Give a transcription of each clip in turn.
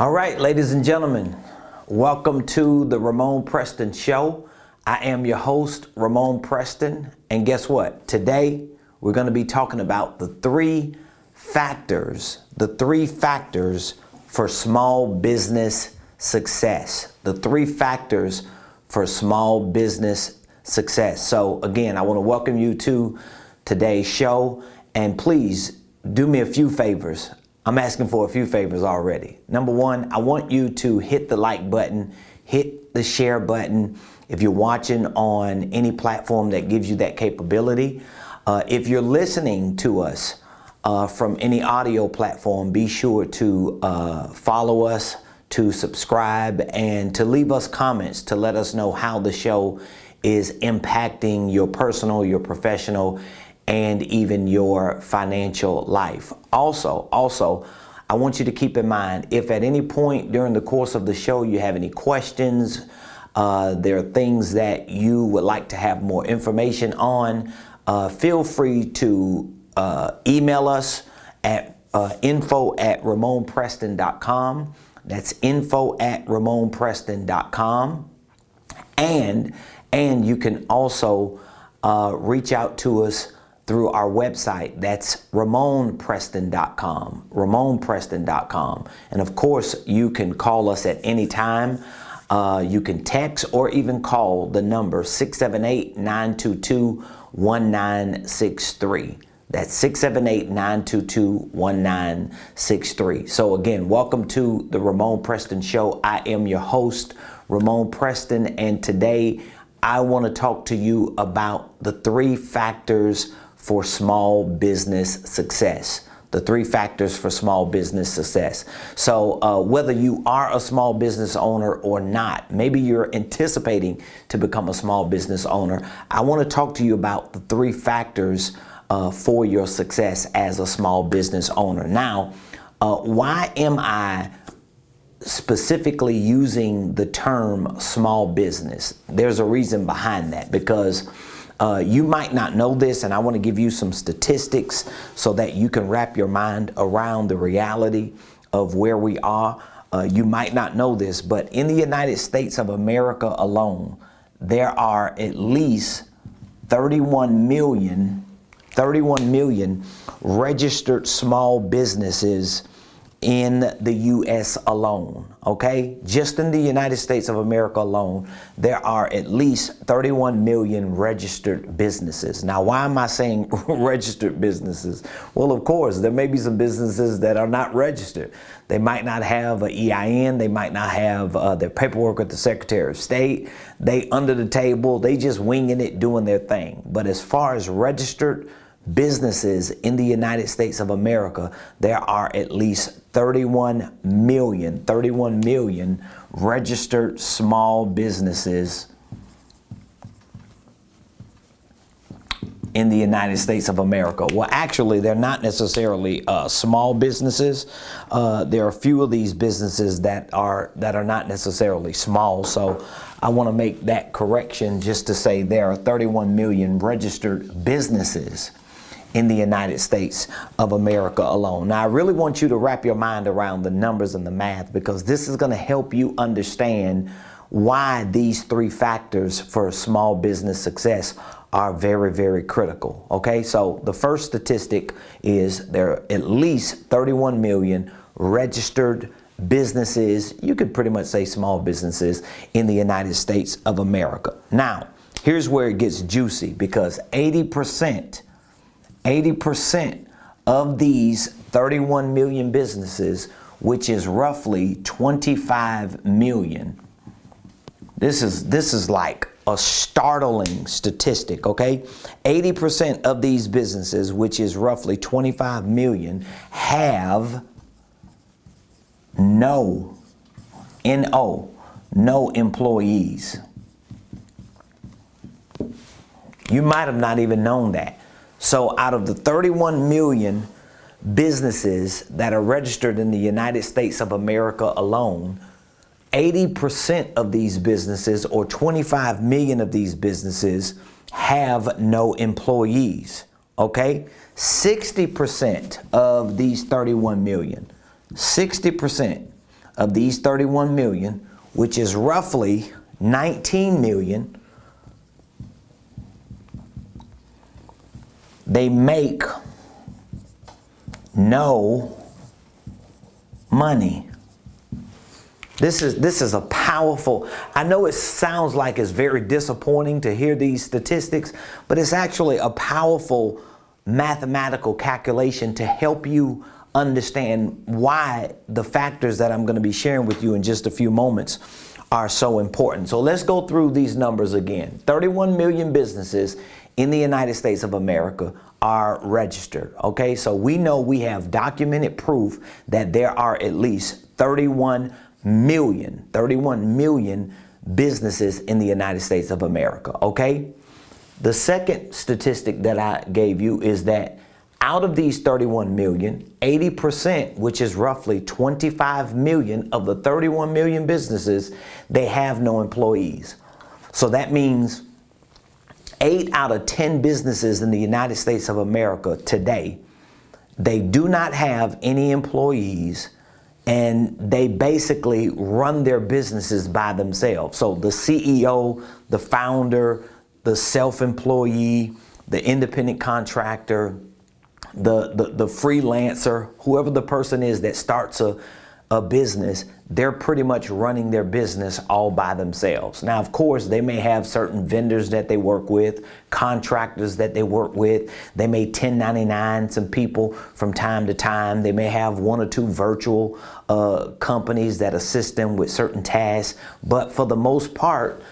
All right, ladies and gentlemen, welcome to the Ramon Preston Show. I am your host, Ramon Preston, and guess what? Today, we're going to be talking about the three factors for small business success. The three factors for small business success. So again, I want to welcome you to today's show, and please do me a few favors. I'm asking for a few favors already. Number one, I want you to hit the like button, hit the share button if you're watching on any platform that gives you that capability. If you're listening to us from any audio platform, be sure to follow us, to subscribe, and to leave us comments to let us know how the show is impacting your personal, your professional, and even your financial life. Also, I want you to keep in mind, if at any point during the course of the show you have any questions, there are things that you would like to have more information on, feel free to email us at info@ramonpreston.com. That's info@ramonpreston.com. And you can also reach out to us through our website. That's ramonpreston.com. And of course, you can call us at any time. You can text or even call the number 678-922-1963. That's 678-922-1963. So again, welcome to the Ramon Preston Show. I am your host, Ramon Preston, and today I want to talk to you about the three factors for small business success. The three factors for small business success. So whether you are a small business owner or not, maybe you're anticipating to become a small business owner, I want to talk to you about the three factors for your success as a small business owner. Now, why am I specifically using the term small business? There's a reason behind that, because you might not know this, and I want to give you some statistics so that you can wrap your mind around the reality of where we are. You might not know this, but in the United States of America alone, there are at least 31 million registered small businesses in the U.S. alone, okay? Just in the United States of America alone, there are at least 31 million registered businesses. Now, why am I saying registered businesses? Well, of course, there may be some businesses that are not registered. They might not have an EIN. They might not have their paperwork with the Secretary of State. They under the table. They just winging it, doing their thing. But as far as registered businesses in the United States of America, there are at least 31 million registered small businesses in the United States of America. Well, actually, they're not necessarily small businesses. There are a few of these businesses that are not necessarily small. So I want to make that correction just to say there are 31 million registered businesses in the United States of America alone. Now, I really want you to wrap your mind around the numbers and the math, because this is going to help you understand why these three factors for small business success are very, very critical. Okay, so the first statistic is there are at least 31 million registered businesses. You could pretty much say small businesses in the United States of America. Now, here's where it gets juicy, because 80% of these 31 million businesses, which is roughly 25 million. This is like a startling statistic, okay? 80% of these businesses, which is roughly 25 million, have no employees. You might have not even known that. So out of the 31 million businesses that are registered in the United States of America alone, 80% of these businesses, or 25 million of these businesses, have no employees, okay? 60% of these 31 million, 60% of these 31 million, which is roughly 19 million, they make no money. This is a powerful, I know it sounds like it's very disappointing to hear these statistics, but it's actually a powerful mathematical calculation to help you understand why the factors that I'm going to be sharing with you in just a few moments are so important. So let's go through these numbers again. 31 million businesses in the United States of America are registered. Okay, so we know we have documented proof that there are at least 31 million businesses in the United States of America. Okay, the second statistic that I gave you is that out of these 31 million, 80%, which is roughly 25 million of the 31 million businesses, they have no employees. So that means 8 out of 10 businesses in the United States of America today, they do not have any employees, and they basically run their businesses by themselves. So the CEO, the founder, the self-employee, the independent contractor, the freelancer, whoever the person is that starts a business, they're pretty much running their business all by themselves. Now, of course, they may have certain vendors that they work with, contractors that they work with. They may 1099 some people from time to time. They may have 1 or 2 virtual companies that assist them with certain tasks. But for the most part,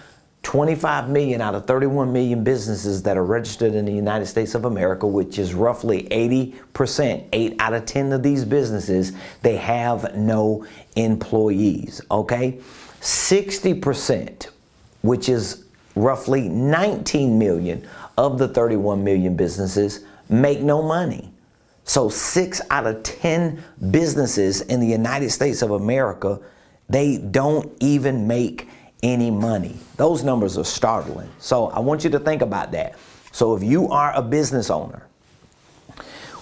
25 million out of 31 million businesses that are registered in the United States of America, which is roughly 80%, 8 out of 10 of these businesses, they have no employees, okay? 60%, which is roughly 19 million of the 31 million businesses, make no money. So 6 out of 10 businesses in the United States of America, they don't even make any money. Those numbers are startling. So I want you to think about that. So if you are a business owner,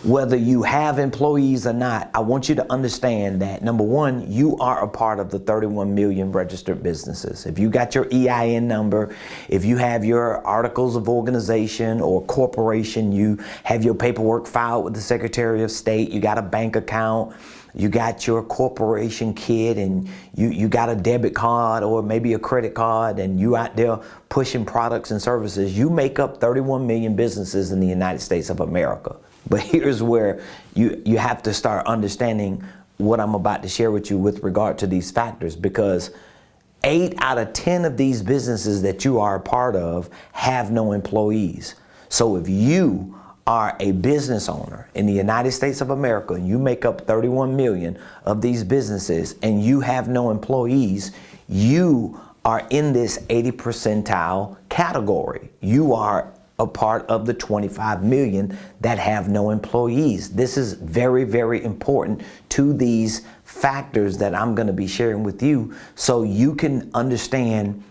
whether you have employees or not, I want you to understand that, number one, you are a part of the 31 million registered businesses. If you got your EIN number, if you have your articles of organization or corporation, you have your paperwork filed with the Secretary of State, you got a bank account, you got your corporation kit, and you got a debit card or maybe a credit card, and you out there pushing products and services, you make up 31 million businesses in the United States of America. But here's where you have to start understanding what I'm about to share with you with regard to these factors, because 8 out of 10 of these businesses that you are a part of have no employees. So if you are a business owner in the United States of America and you make up 31 million of these businesses and you have no employees, you are in this 80 percentile category. You are a part of the 25 million that have no employees. This is very, very important to these factors that I'm going to be sharing with you, so you can understand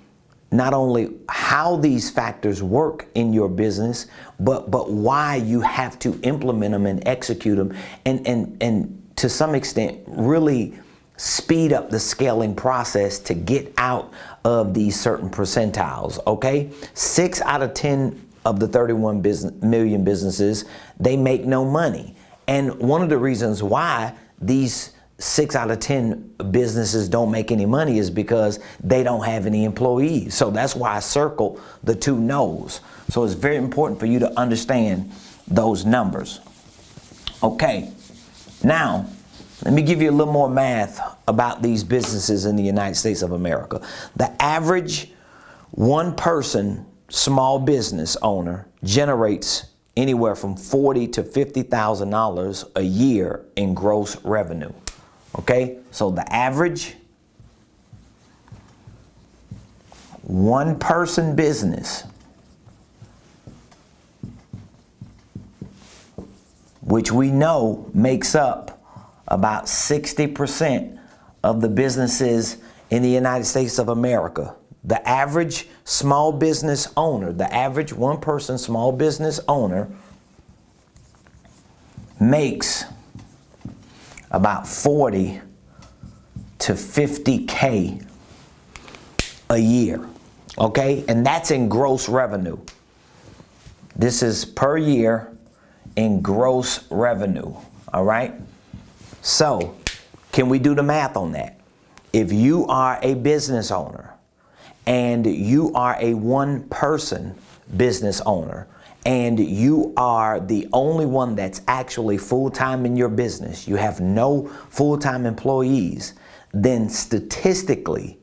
not only how these factors work in your business, but why you have to implement them and execute them, and to some extent really speed up the scaling process to get out of these certain percentiles, okay? 6 out of 10 of the 31 million businesses, they make no money. And one of the reasons why these 6 out of 10 businesses don't make any money is because they don't have any employees. So that's why I circle the 2 no's. So it's very important for you to understand those numbers. Okay, now let me give you a little more math about these businesses in the United States of America. The average 1-person small business owner generates anywhere from $40,000 to $50,000 a year in gross revenue. Okay, so the average 1-person business, which we know makes up about 60% of the businesses in the United States of America. The average small business owner, the average 1-person small business owner makes about $40,000 to 50K a year. Okay, and that's in gross revenue. This is per year in gross revenue. All right. So can we do the math on that? If you are a business owner and you are a one-person business owner and you are the only one that's actually full-time in your business, you have no full-time employees, then statistically,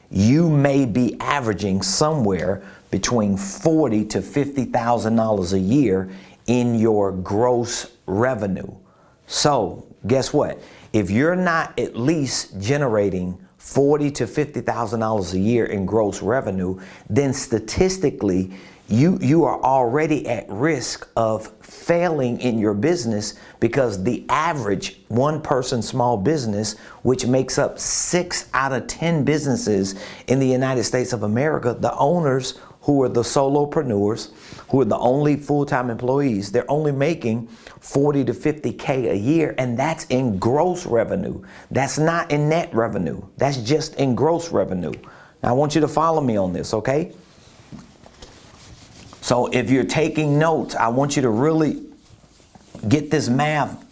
you may be averaging somewhere between $40,000 to $50,000 a year in your gross revenue. So guess what? If you're not at least generating $40,000 to $50,000 a year in gross revenue, then statistically, you are already at risk of failing in your business, because the average one-person small business, which makes up 6 out of 10 businesses in the United States of America, the owners, who are the solopreneurs, who are the only full-time employees, they're only making 40 to 50K a year, and that's in gross revenue. That's not in net revenue. That's just in gross revenue. Now I want you to follow me on this, okay? So if you're taking notes, I want you to really get this math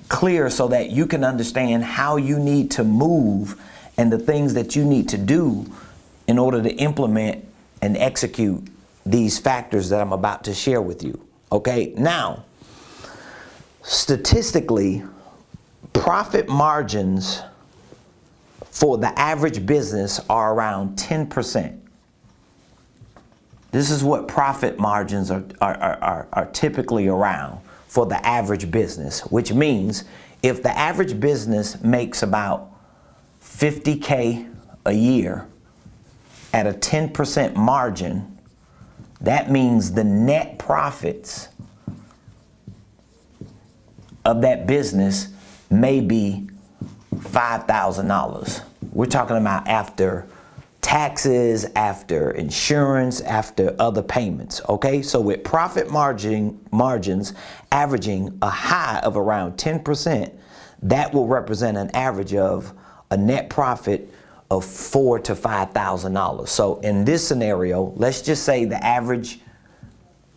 clear so that you can understand how you need to move and the things that you need to do in order to implement and execute these factors that I'm about to share with you. Okay, now, statistically, profit margins for the average business are around 10%. This is what profit margins are typically around for the average business, which means if the average business makes about 50K a year at a 10% margin, that means the net profits of that business may be $5,000. We're talking about after taxes, after insurance, after other payments. Okay, so with profit margins averaging a high of around 10%, that will represent an average of a net profit of $4,000 to $5,000. So in this scenario, let's just say the average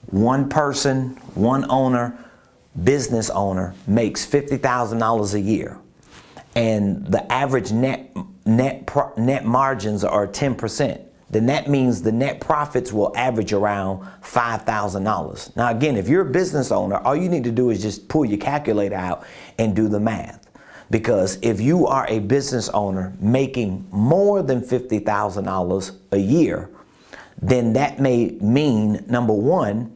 one person, one owner, business owner makes $50,000 a year, and the average net margins are 10%. Then that means the net profits will average around $5,000. Now again, if you're a business owner, all you need to do is just pull your calculator out and do the math. Because if you are a business owner making more than $50,000 a year, then that may mean, number one,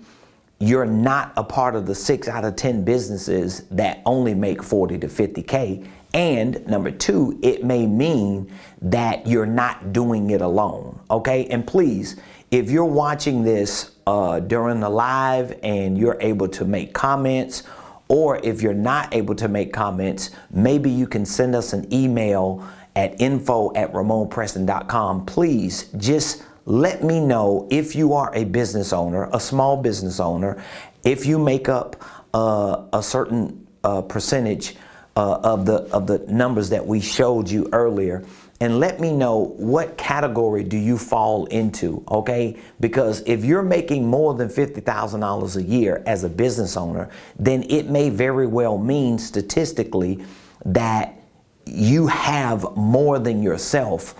you're not a part of the 6 out of 10 businesses that only make 40 to 50K. And number two, it may mean that you're not doing it alone. Okay. And please, if you're watching this during the live and you're able to make comments, or if you're not able to make comments, maybe you can send us an email at info@ramonpreston.com. Please just let me know if you are a business owner, a small business owner, if you make up a certain percentage of the numbers that we showed you earlier, and let me know what category do you fall into, okay? Because if you're making more than $50,000 a year as a business owner, then it may very well mean statistically that you have more than yourself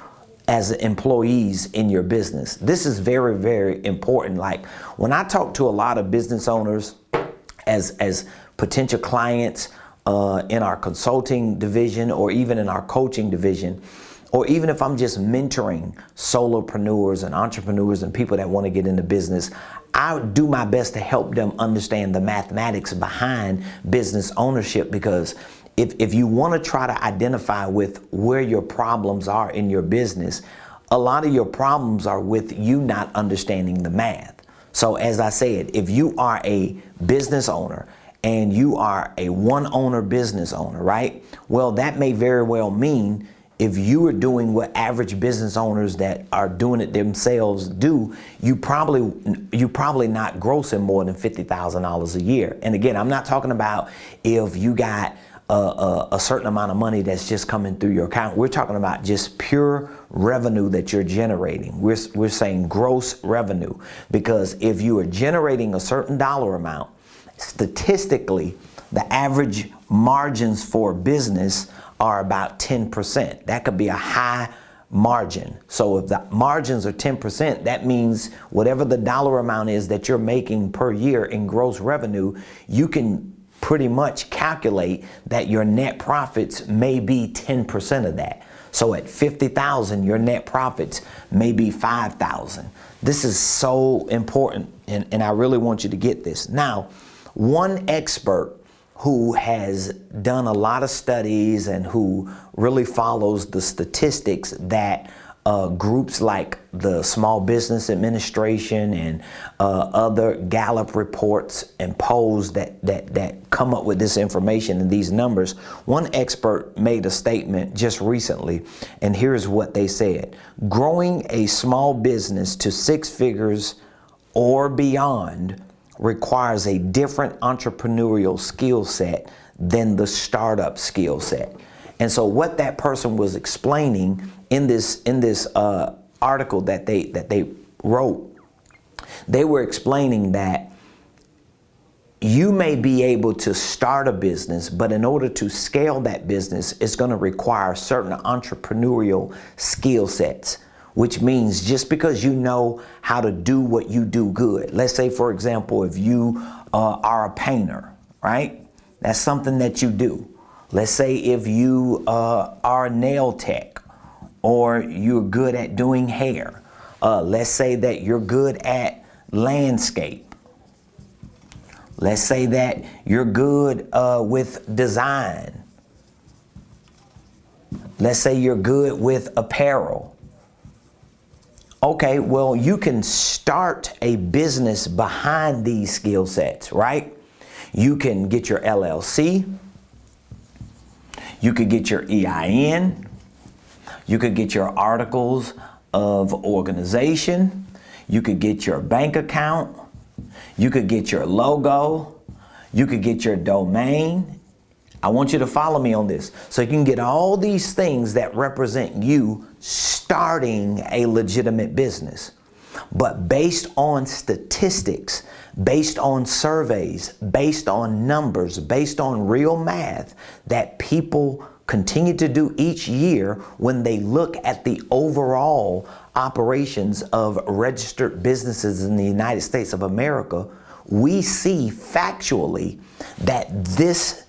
as employees in your business. This is very, very important. Like when I talk to a lot of business owners as potential clients in our consulting division, or even in our coaching division, or even if I'm just mentoring solopreneurs and entrepreneurs and people that want to get into business, I do my best to help them understand the mathematics behind business ownership. Because if you want to try to identify with where your problems are in your business, a lot of your problems are with you not understanding the math. So as I said, if you are a business owner and you are a one owner business owner, right? Well, that may very well mean if you are doing what average business owners that are doing it themselves do, you probably not grossing more than $50,000 a year. And again, I'm not talking about if you got a certain amount of money that's just coming through your account. We're talking about just pure revenue that you're generating. We're saying gross revenue, because if you are generating a certain dollar amount, statistically, the average margins for business are about 10%. That could be a high margin. So if the margins are 10%, that means whatever the dollar amount is that you're making per year in gross revenue, you can pretty much calculate that your net profits may be 10% of that. So at 50,000, your net profits may be 5,000. This is so important, and I really want you to get this. Now, one expert who has done a lot of studies and who really follows the statistics that groups like the Small Business Administration and other Gallup reports and polls that come up with this information and these numbers. One expert made a statement just recently, and here's what they said. Growing a small business to 6 figures or beyond requires a different entrepreneurial skill set than the startup skill set. And so what that person was explaining in this article that they wrote, they were explaining that you may be able to start a business, but in order to scale that business, it's going to require certain entrepreneurial skill sets, which means just because you know how to do what you do good. Let's say, for example, if you are a painter, right? That's something that you do. Let's say if you are a nail tech, or you're good at doing hair. Let's say that you're good at landscape. Let's say that you're good with design. Let's say you're good with apparel. Okay, well, you can start a business behind these skill sets, right? You can get your LLC. You could get your EIN. You could get your articles of organization. You could get your bank account. You could get your logo. You could get your domain. I want you to follow me on this. So you can get all these things that represent you starting a legitimate business. But based on statistics, based on surveys, based on numbers, based on real math that people continue to do each year when they look at the overall operations of registered businesses in the United States of America, we see factually that this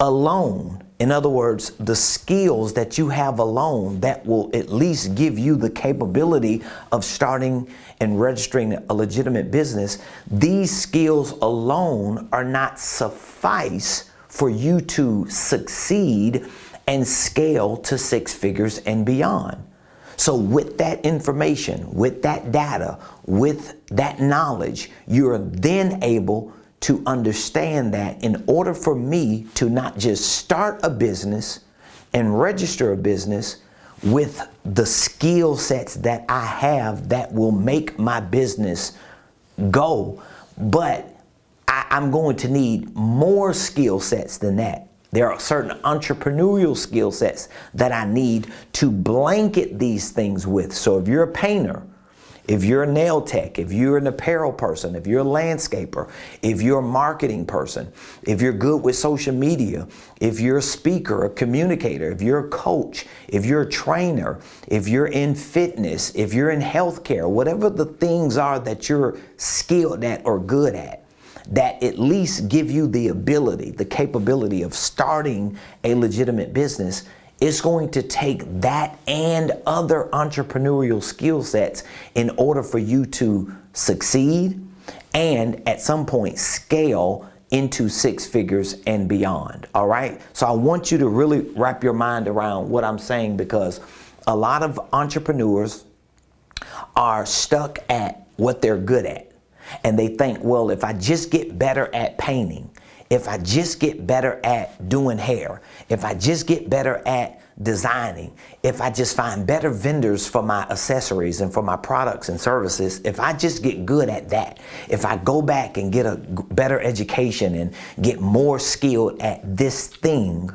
alone, in other words, the skills that you have alone that will at least give you the capability of starting and registering a legitimate business, these skills alone are not suffice for you to succeed and scale to 6 figures and beyond. So with that information, with that data, with that knowledge, you're then able to understand that in order for me to not just start a business and register a business with the skill sets that I have that will make my business go, but I'm going to need more skill sets than that. There are certain entrepreneurial skill sets that I need to blanket these things with. So if you're a painter, if you're a nail tech, if you're an apparel person, if you're a landscaper, if you're a marketing person, if you're good with social media, if you're a speaker, a communicator, if you're a coach, if you're a trainer, if you're in fitness, if you're in healthcare, whatever the things are that you're skilled at or good at, that at least give you the ability, the capability of starting a legitimate business, it's going to take that and other entrepreneurial skill sets in order for you to succeed and at some point scale into 6 figures and beyond. All right. So I want you to really wrap your mind around what I'm saying, because a lot of entrepreneurs are stuck at what they're good at. And they think, well, if I just get better at painting, if I just get better at doing hair, if I just get better at designing, if I just find better vendors for my accessories and for my products and services, if I just get good at that, if I go back and get a better education and get more skilled at this thing,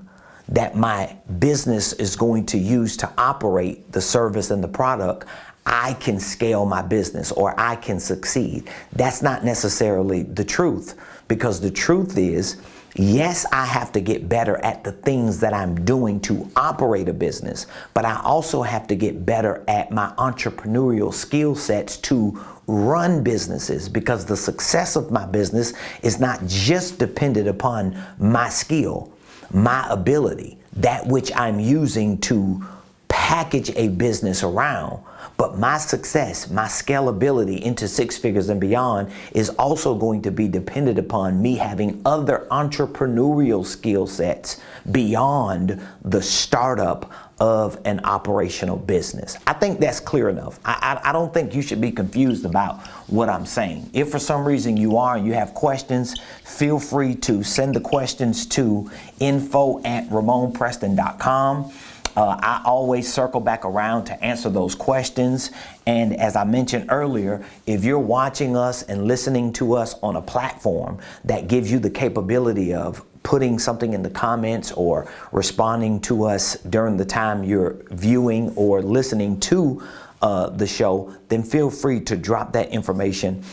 that my business is going to use to operate the service and the product, I can scale my business or I can succeed. That's not necessarily the truth, because the truth is, yes, I have to get better at the things that I'm doing to operate a business, but I also have to get better at my entrepreneurial skill sets to run businesses, because the success of my business is not just dependent upon my skill, my ability, that which I'm using to package a business around. But my success, my scalability into six figures and beyond is also going to be dependent upon me having other entrepreneurial skill sets beyond the startup of an operational business. I think that's clear enough. I don't think you should be confused about what I'm saying. If for some reason you are and you have questions, feel free to send the questions to info@ramonpreston.com. I always circle back around to answer those questions. And as I mentioned earlier, if you're watching us and listening to us on a platform that gives you the capability of putting something in the comments or responding to us during the time you're viewing or listening to the show, then feel free to drop that information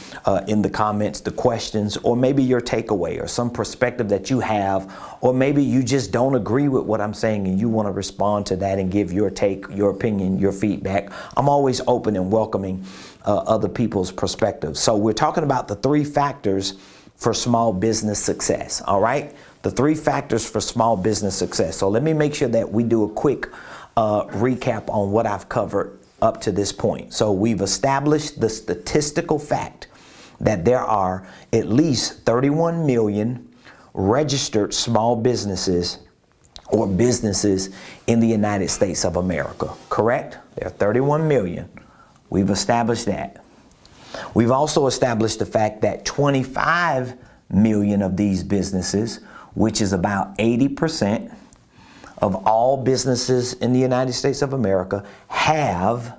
in the comments, the questions, or maybe your takeaway or some perspective that you have, or maybe you just don't agree with what I'm saying and you want to respond to that and give your take, your opinion, your feedback. I'm always open and welcoming other people's perspectives. So we're talking about the 3 factors for small business success, all right? The 3 factors for small business success. So let me make sure that we do a quick recap on what I've covered up to this point. So we've established the statistical fact that there are at least 31 million registered small businesses or businesses in the United States of America, correct? There are 31 million. We've established that. We've also established the fact that 25 million of these businesses, which is about 80% of all businesses in the United States of America, have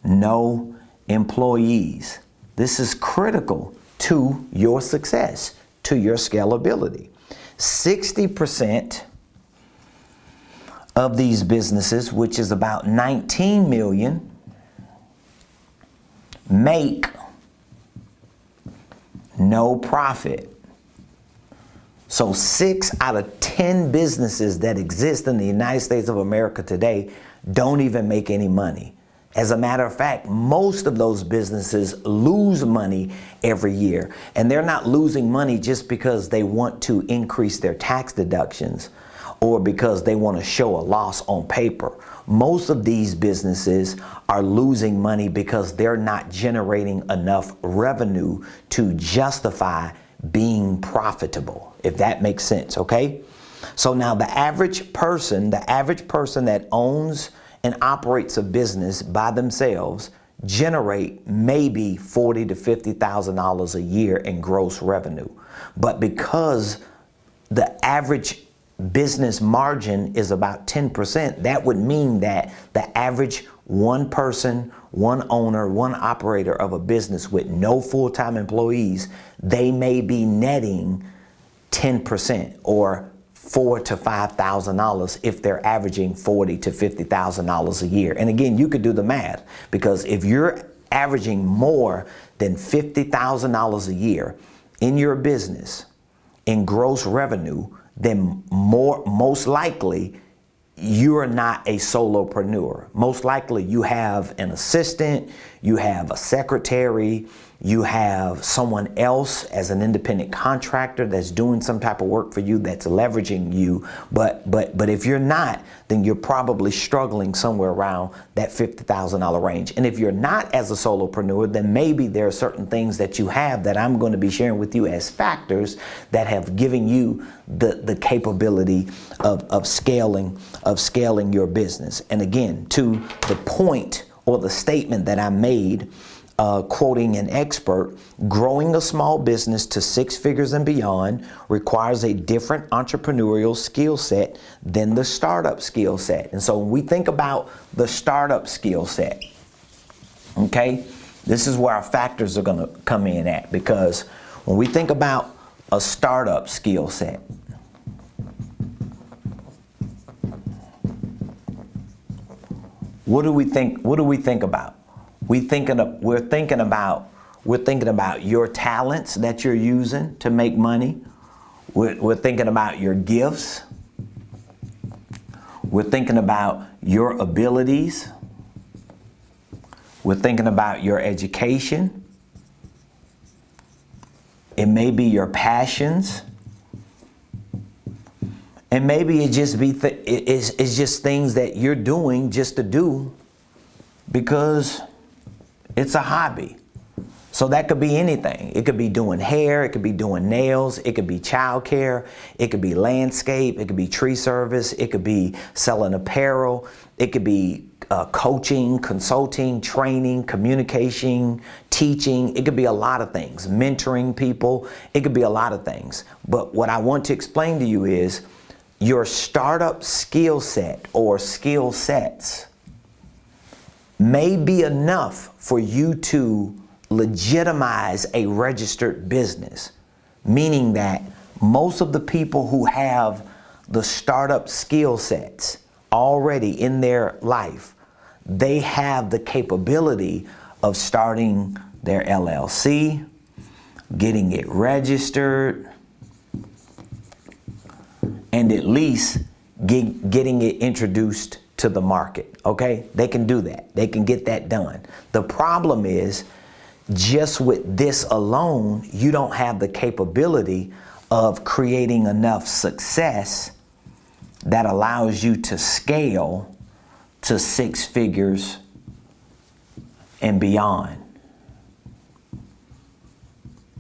no employees. This is critical to your success, to your scalability. 60% of these businesses, which is about 19 million, make no profit. So 6 out of 10 businesses that exist in the United States of America today don't even make any money. As a matter of fact, most of those businesses lose money every year. And they're not losing money just because they want to increase their tax deductions or because they want to show a loss on paper. Most of these businesses are losing money because they're not generating enough revenue to justify being profitable, if that makes sense, okay? So now the average person that owns and operates a business by themselves generate maybe $40,000 to $50,000 a year in gross revenue. But because the average business margin is about 10%, that would mean that the average one person, one owner, one operator of a business with no full-time employees, they may be netting 10% or $4,000 to $5,000 if they're averaging $40,000 to $50,000 a year. And again, you could do the math, because if you're averaging more than $50,000 a year in your business in gross revenue, then most likely you're not a solopreneur. Most likely you have an assistant, you have a secretary, you have someone else as an independent contractor that's doing some type of work for you, that's leveraging you. But if you're not, then you're probably struggling somewhere around that $50,000 range. And if you're not as a solopreneur, then maybe there are certain things that you have that I'm going to be sharing with you as factors that have given you the capability of scaling your business. And again, to the point or the statement that I made, quoting an expert, growing a small business to 6 figures and beyond requires a different entrepreneurial skill set than the startup skill set. And so when we think about the startup skill set, okay, this is where our factors are going to come in at, because when we think about a startup skill set, What do we think? What do we think about? We're thinking about your talents that you're using to make money. We're thinking about your gifts. We're thinking about your abilities. We're thinking about your education. It may be your passions. And maybe it just be it's just things that you're doing just to do because it's a hobby. So that could be anything. It could be doing hair, it could be doing nails, it could be childcare, it could be landscape, it could be tree service, it could be selling apparel, it could be coaching, consulting, training, communication, teaching. It could be a lot of things. Mentoring people. It could be a lot of things. But what I want to explain to you is your startup skill set or skill sets may be enough for you to legitimize a registered business, meaning that most of the people who have the startup skill sets already in their life, they have the capability of starting their LLC, getting it registered, and at least getting it introduced to the market, okay? They can do that. They can get that done. The problem is, just with this alone, you don't have the capability of creating enough success that allows you to scale to 6 figures and beyond.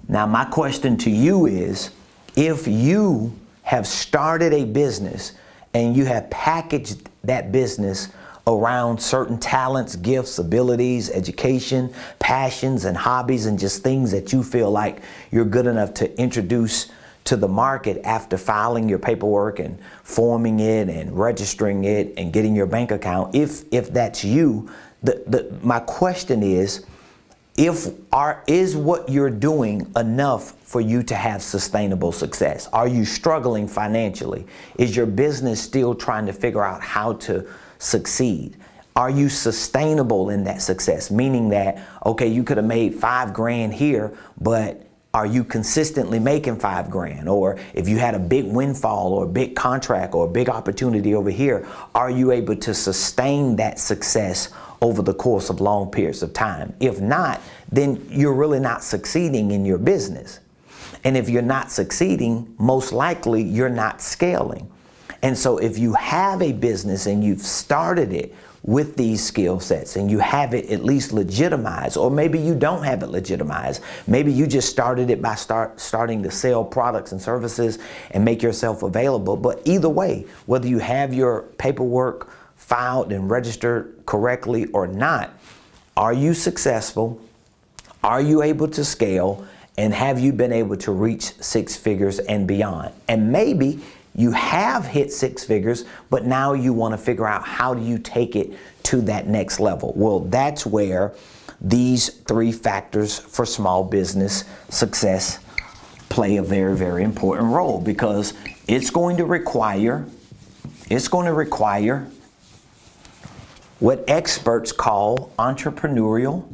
Now, my question to you is, if you have started a business and you have packaged that business around certain talents, gifts, abilities, education, passions, and hobbies, and just things that you feel like you're good enough to introduce to the market after filing your paperwork and forming it and registering it and getting your bank account, if that's you, my question is what you're doing enough for you to have sustainable success? Are you struggling financially? Is your business still trying to figure out how to succeed? Are you sustainable in that success? Meaning that, okay, you could have made $5,000 here, but are you consistently making $5,000? Or if you had a big windfall or a big contract or a big opportunity over here, are you able to sustain that success over the course of long periods of time? If not, then you're really not succeeding in your business. And if you're not succeeding, most likely you're not scaling. And so if you have a business and you've started it with these skill sets and you have it at least legitimized, or maybe you don't have it legitimized, maybe you just started it by starting to sell products and services and make yourself available. But either way, whether you have your paperwork filed and registered correctly or not, are you successful? Are you able to scale? And have you been able to reach 6 figures and beyond? And maybe you have hit 6 figures, but now you want to figure out how do you take it to that next level. Well, that's where these 3 factors for small business success play a very, very important role, because it's going to require what experts call entrepreneurial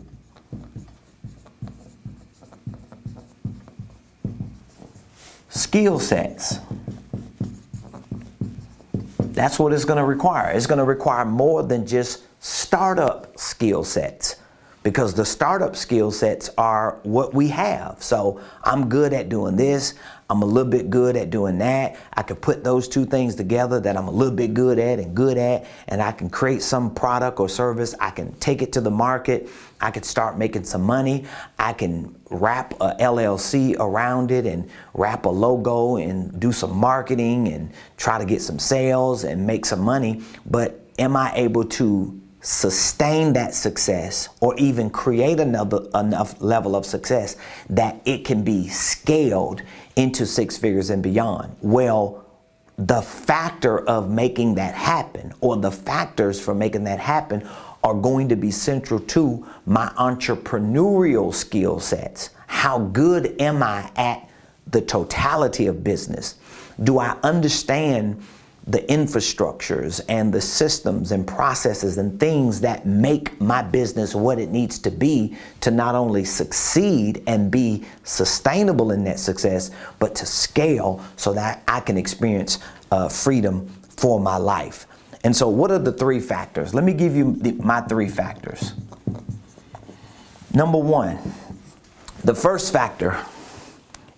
skill sets. That's what it's going to require. It's going to require more than just startup skill sets, because the startup skill sets are what we have. So I'm good at doing this. I'm a little bit good at doing that. I could put those 2 things together that I'm a little bit good at, and I can create some product or service. I can take it to the market. I could start making some money. I can wrap a LLC around it and wrap a logo and do some marketing and try to get some sales and make some money. But am I able to sustain that success, or even create enough level of success that it can be scaled into 6 figures and beyond? Well, the factor of making that happen, or the factors for making that happen, are going to be central to my entrepreneurial skill sets. How good am I at the totality of business? Do I understand the infrastructures and the systems and processes and things that make my business what it needs to be to not only succeed and be sustainable in that success, but to scale so that I can experience freedom for my life. And so what are the three factors? Let me give you my three factors. Number one, the first factor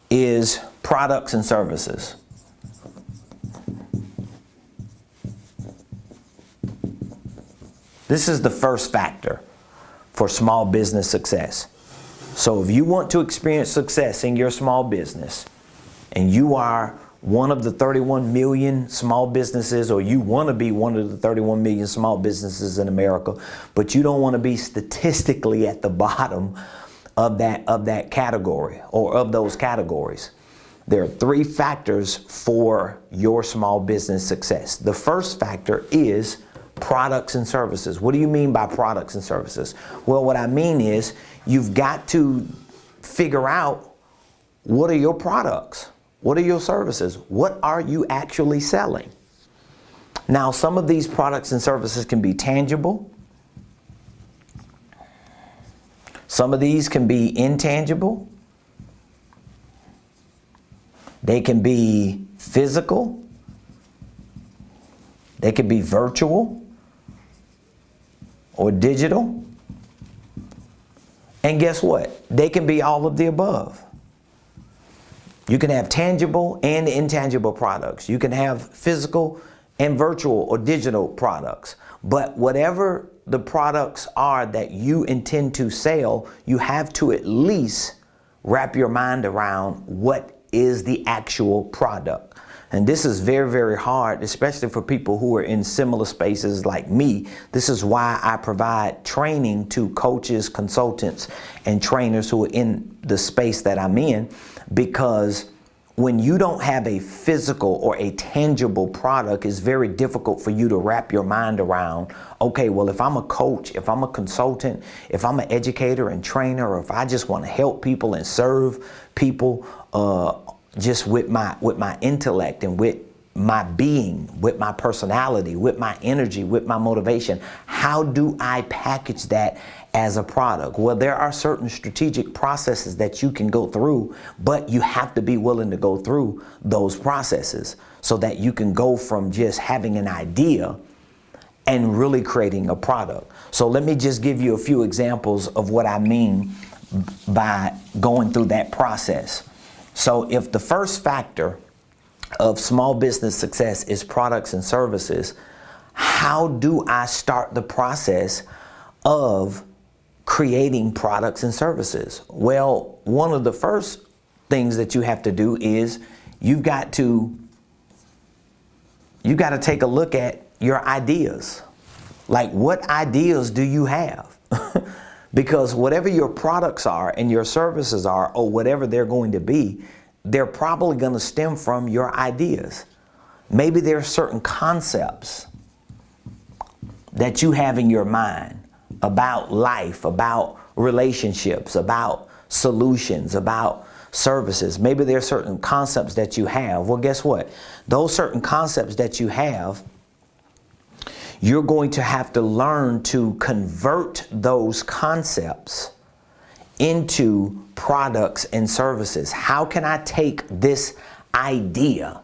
is products and services. This is the first factor for small business success. So if you want to experience success in your small business, and you are one of the 31 million small businesses, or you want to be one of the 31 million small businesses in America, but you don't want to be statistically at the bottom of that category or of those categories, there are three factors for your small business success. The first factor is products and services. What do you mean by products and services? Well, what I mean is you've got to figure out, what are your products? What are your services? What are you actually selling? Now, some of these products and services can be tangible. Some of these can be intangible. They can be physical. They can be virtual or digital. And guess what? They can be all of the above. You can have tangible and intangible products. You can have physical and virtual or digital products. But whatever the products are that you intend to sell, you have to at least wrap your mind around what is the actual product. And this is very, very hard, especially for people who are in similar spaces like me. This is why I provide training to coaches, consultants, and trainers who are in the space that I'm in, because when you don't have a physical or a tangible product, it's very difficult for you to wrap your mind around, okay, well, if I'm a coach, if I'm a consultant, if I'm an educator and trainer, or if I just want to help people and serve people just with my intellect and with my being, with my personality, with my energy, with my motivation, how do I package that as a product? Well, there are certain strategic processes that you can go through, but you have to be willing to go through those processes so that you can go from just having an idea and really creating a product. So let me just give you a few examples of what I mean by going through that process. So if the first factor of small business success is products and services, how do I start the process of creating products and services? Well, one of the first things that you have to do is you've got to take a look at your ideas. Like, what ideas do you have? Because whatever your products are and your services are, or whatever they're going to be, they're probably going to stem from your ideas. Maybe there are certain concepts that you have in your mind about life, about relationships, about solutions, about services. Maybe there are certain concepts that you have. Well, guess what? Those certain concepts that you have, you're going to have to learn to convert those concepts into products and services. How can I take this idea?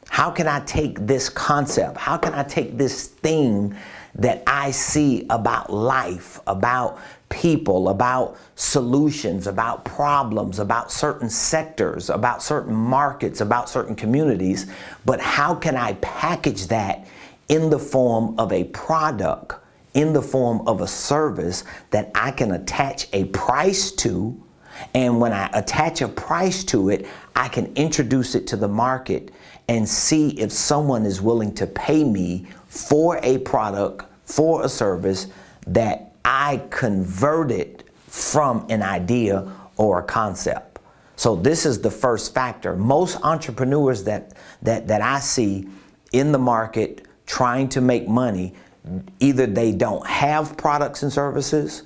How can I take this concept? How can I take this thing that I see about life, about people, about solutions, about problems, about certain sectors, about certain markets, about certain communities, but how can I package that in the form of a product, in the form of a service that I can attach a price to? And when I attach a price to it, I can introduce it to the market and see if someone is willing to pay me for a product, for a service that I converted from an idea or a concept. So this is the first factor. Most entrepreneurs that I see in the market trying to make money, either they don't have products and services,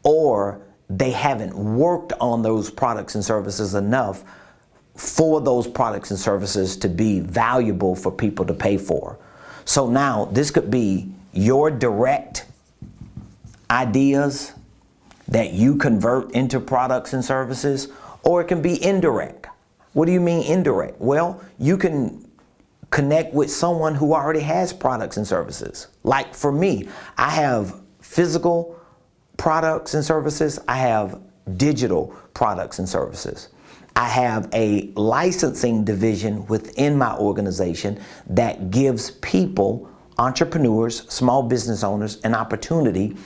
or they haven't worked on those products and services enough for those products and services to be valuable for people to pay for. So now this could be your direct ideas that you convert into products and services, or it can be indirect. What do you mean indirect? Well, you can connect with someone who already has products and services. Like for me, I have physical products and services. I have digital products and services. I have a licensing division within my organization that gives people, entrepreneurs, small business owners, an opportunity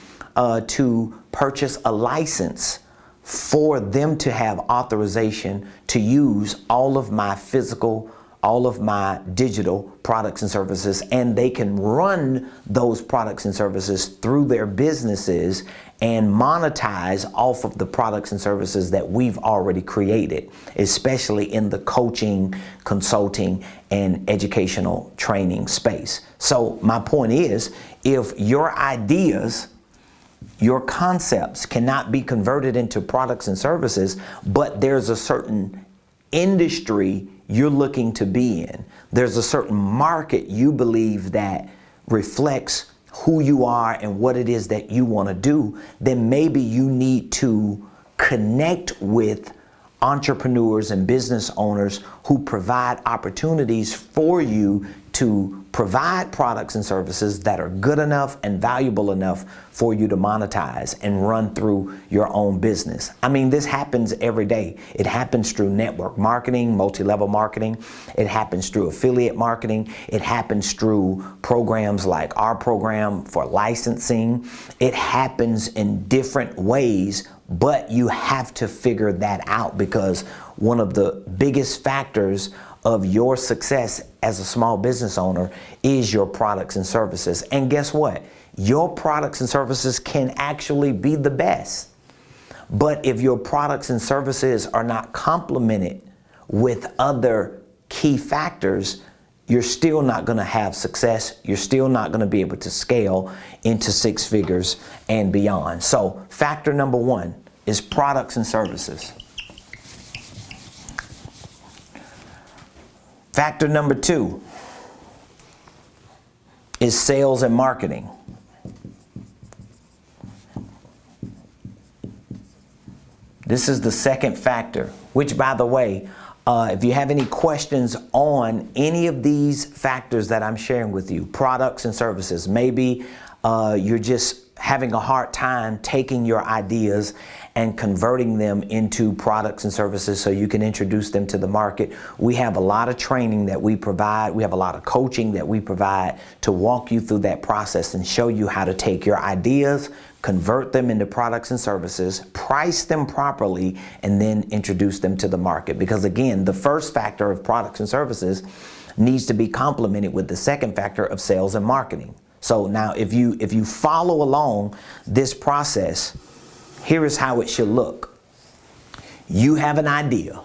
to purchase a license for them to have authorization to use all of my physical, all of my digital products and services, and they can run those products and services through their businesses and monetize off of the products and services that we've already created, especially in the coaching, consulting, and educational training space. So my point is, if your ideas, your concepts cannot be converted into products and services, but there's a certain industry you're looking to be in, there's a certain market you believe that reflects who you are and what it is that you want to do, then maybe you need to connect with entrepreneurs and business owners who provide opportunities for you to provide products and services that are good enough and valuable enough for you to monetize and run through your own business. I mean, this happens every day. It happens through network marketing, multi-level marketing. It happens through affiliate marketing. It happens through programs like our program for licensing. It happens in different ways, but you have to figure that out, because one of the biggest factors of your success as a small business owner is your products and services. And guess what? Your products and services can actually be the best. But if your products and services are not complemented with other key factors, you're still not going to have success. You're still not going to be able to scale into six figures and beyond. So factor number one is products and services. Factor number two is sales and marketing. This is the second factor, which, by the way, if you have any questions on any of these factors that I'm sharing with you, products and services, maybe you're just having a hard time taking your ideas and converting them into products and services so you can introduce them to the market. We have a lot of training that we provide. We have a lot of coaching that we provide to walk you through that process and show you how to take your ideas, convert them into products and services, price them properly, and then introduce them to the market. Because again, the first factor of products and services needs to be complemented with the second factor of sales and marketing. So now if you follow along this process, here is how it should look. You have an idea.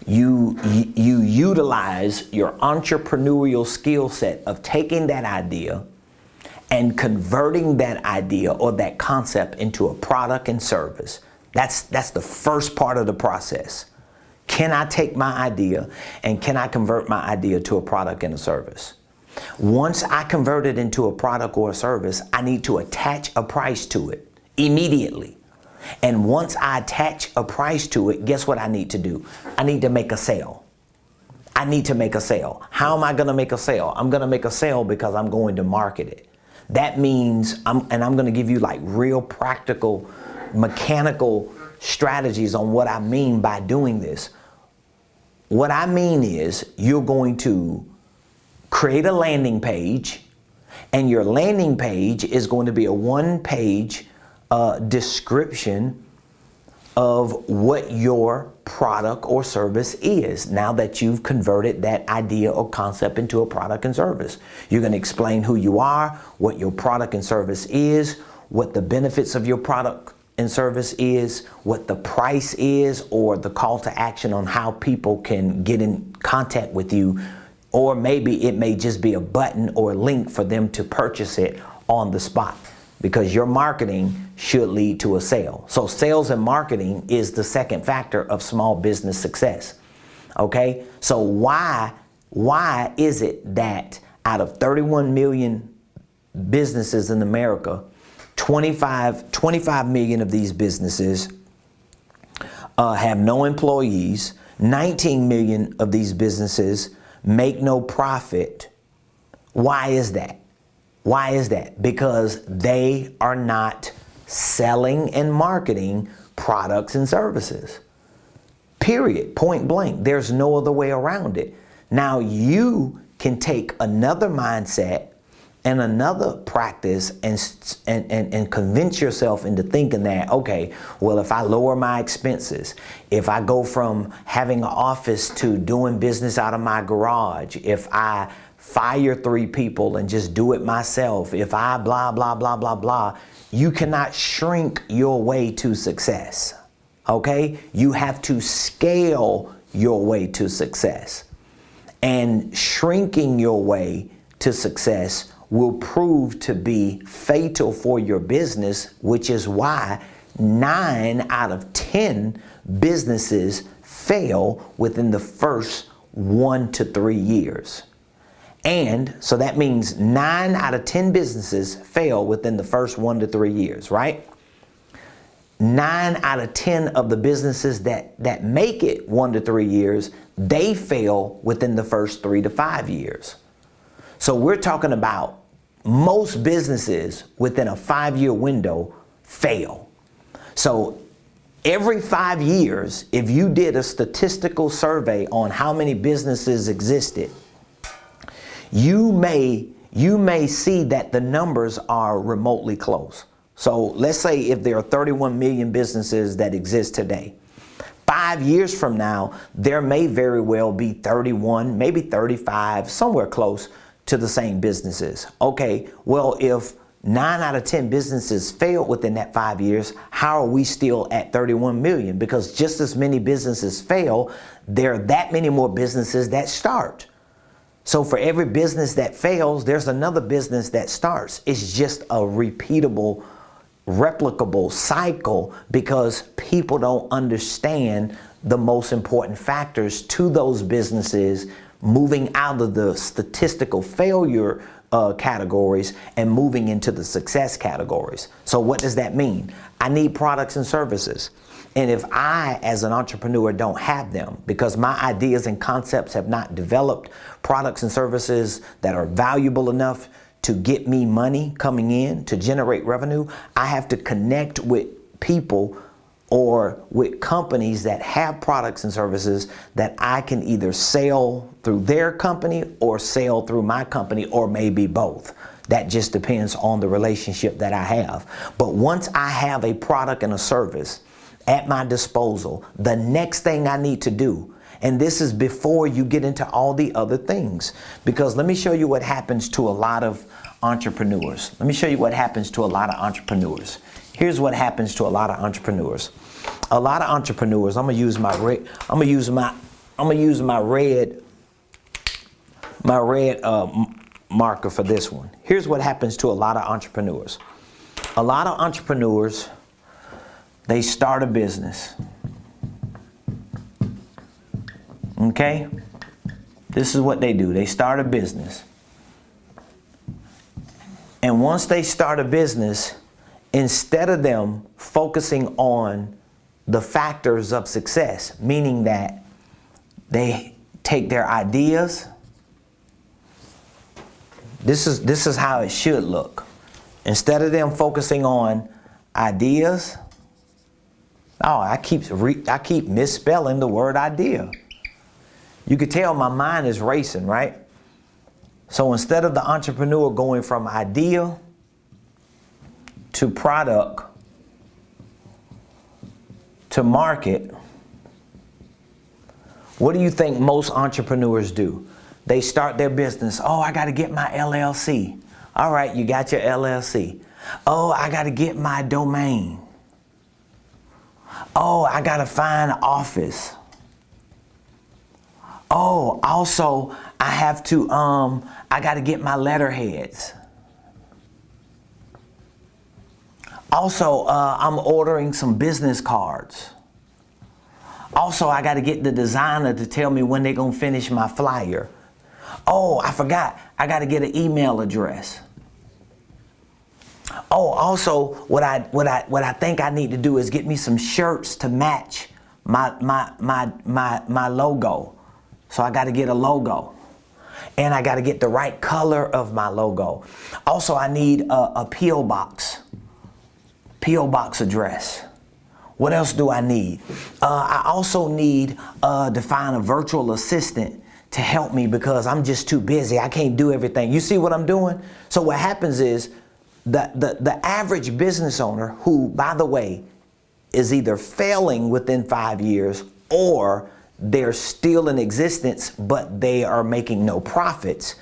You utilize your entrepreneurial skill set of taking that idea and converting that idea or that concept into a product and service. That's the first part of the process. Can I take my idea and can I convert my idea to a product and a service? Once I convert it into a product or a service, I need to attach a price to it immediately. And once I attach a price to it, guess what I need to do? I need to make a sale. I need to make a sale. How am I going to make a sale? I'm going to make a sale because I'm going to market it. That means, I'm going to give you like real practical, mechanical strategies on what I mean by doing this. What I mean is you're going to create a landing page, and your landing page is going to be a one-page description of what your product or service is. Now that you've converted that idea or concept into a product and service, you're going to explain who you are, what your product and service is, what the benefits of your product and service is, what the price is, or the call to action on how people can get in contact with you. Or maybe it may just be a button or a link for them to purchase it on the spot, because your marketing should lead to a sale. So sales and marketing is the second factor of small business success. Okay, so why is it that out of 31 million businesses in America, 25 million of these businesses have no employees. 19 million of these businesses make no profit. Why is that? Why is that? Because they are not selling and marketing products and services. Period. Point blank. There's no other way around it. Now you can take another mindset and another practice and convince yourself into thinking that, okay, well, if I lower my expenses, if I go from having an office to doing business out of my garage, if I fire 3 people and just do it myself, if I blah, blah, blah, blah, blah, you cannot shrink your way to success. Okay? You have to scale your way to success. And shrinking your way to success will prove to be fatal for your business, which is why 9 out of 10 businesses fail within the first 1 to 3 years. And so that means 9 out of 10 businesses fail within the first 1 to 3 years, right? 9 out of 10 of the businesses that make it 1 to 3 years, they fail within the first 3 to 5 years. So we're talking about most businesses within a 5-year window fail. So every 5 years, if you did a statistical survey on how many businesses existed, you may see that the numbers are remotely close. So let's say if there are 31 million businesses that exist today, 5 years from now, there may very well be 31, maybe 35, somewhere close to the same businesses. Okay, well, if 9 out of 10 businesses failed within that 5 years, how are we still at 31 million? Because just as many businesses fail, there are that many more businesses that start. So for every business that fails, there's another business that starts. It's just a repeatable, replicable cycle because people don't understand the most important factors to those businesses moving out of the statistical failure categories and moving into the success categories. So what does that mean? I need products and services. And if I, as an entrepreneur, don't have them because my ideas and concepts have not developed products and services that are valuable enough to get me money coming in, to generate revenue, I have to connect with people or with companies that have products and services that I can either sell through their company or sell through my company, or maybe both. That just depends on the relationship that I have. But once I have a product and a service at my disposal, the next thing I need to do, and this is before you get into all the other things, because let me show you what happens to a lot of entrepreneurs. Let me show you what happens to a lot of entrepreneurs. Here's what happens to a lot of entrepreneurs. A lot of entrepreneurs, I'm gonna use my red marker for this one. Here's what happens to a lot of entrepreneurs. A lot of entrepreneurs, they start a business. Okay? This is what they do. They start a business. And once they start a business, instead of them focusing on the factors of success, meaning that they take their ideas, this is how it should look. Instead of them focusing on ideas, I keep misspelling the word idea. You could tell my mind is racing, right? So instead of the entrepreneur going from idea to product to market, what do you think most entrepreneurs do? They start their business. Oh, I got to get my LLC. All right, you got your LLC. Oh, I got to get my domain. Oh, I got to find an office. Oh, also, I have to, I got to get my letterheads. Also, I'm ordering some business cards. Also, I got to get the designer to tell me when they're going to finish my flyer. Oh, I forgot. I got to get an email address. Oh, also, what I think I need to do is get me some shirts to match my logo. So I got to get a logo, and I got to get the right color of my logo. Also, I need a P.O. box address. What else do I need? I also need to find a virtual assistant to help me because I'm just too busy. I can't do everything. You see what I'm doing? So what happens is the average business owner, who, by the way, is either failing within 5 years or they're still in existence, but they are making no profits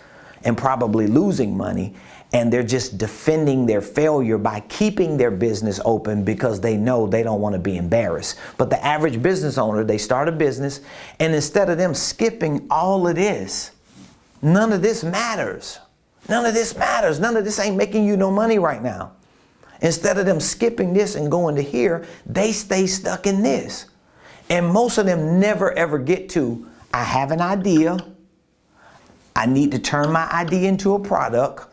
and probably losing money, and they're just defending their failure by keeping their business open because they know they don't want to be embarrassed. But the average business owner, they start a business, and instead of them skipping all of this, none of this matters. None of this matters. None of this ain't making you no money right now. Instead of them skipping this and going to here, they stay stuck in this. And most of them never ever get to, I have an idea. I need to turn my idea into a product.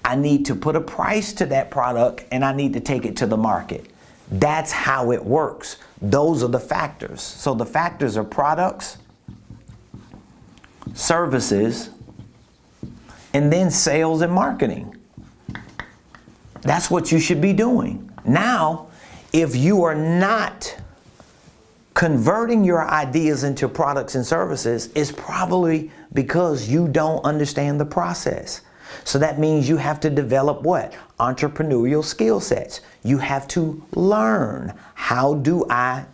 I need to put a price to that product, and I need to take it to the market. That's how it works. Those are the factors. So the factors are products, services, and then sales and marketing. That's what you should be doing. Now, if you are not converting your ideas into products and services, it's probably because you don't understand the process. So that means you have to develop what? Entrepreneurial skill sets. You have to learn, how do I